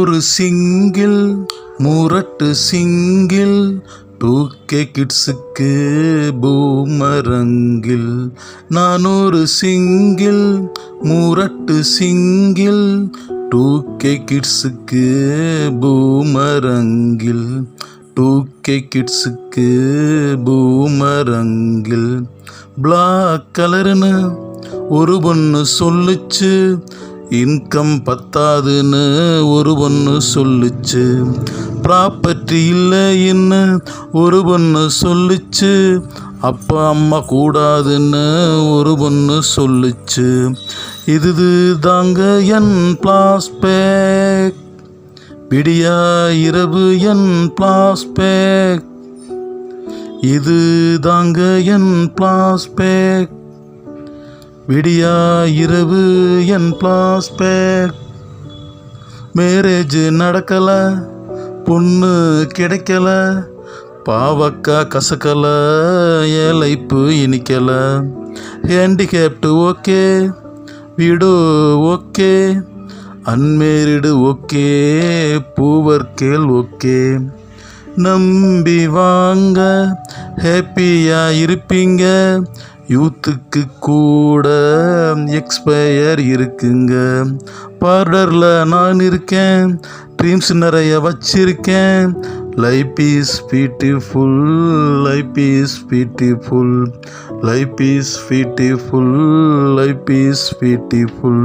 ஒரு சிங்கிள் முரட்டு single 2K கிட்ஸுக்கு பூமரங்கில். நான் ஒரு சிங்கிள் முரட்டு சிங்கிள் 2K கிட்ஸுக்கு பூமரங்கில். 2K கிட்ஸுக்கு பூமரங்கில். பிளாக் கலர்னு ஒரு பொண்ணு சொல்லுச்சு, இன்கம் பத்தாதுன்னு ஒரு பொண்ணு சொல்லுச்சு. ப்ராப்பர்ட்டி இல்லைன்னு ஒரு பொண்ணு சொல்லுச்சு, அப்பா அம்மா கூடாதுன்னு ஒரு பொண்ணு சொல்லுச்சு. இது தாங்க என் ப்ளாஸ்பேக், விடியா இரவு என் ப்ளாஸ்பேக். இது தாங்க என் ப்ளாஸ்பேக், விடியா இரவு என் ப்ளாஸ்பேக். மேரேஜ் நடக்கல, பொண்ணு கிடைக்கல, பாவக்கா கசக்கல, ஏழைப்பு இனிக்கல. ஹேண்டிகேப்டு ஓகே, வீடு ஓகே, அன்மேரிடு ஓகே, பூவர்கேல் ஓகே. நம்பி வாங்க, ஹேப்பியா இருப்பீங்க. யூத்துக்கு கூட எக்ஸ்பயர் இருக்குங்க. பார்டரில் நான் இருக்கேன், ட்ரீம்ஸ் நிறைய வச்சிருக்கேன். Life is beautiful, life is beautiful, life is beautiful, life is beautiful.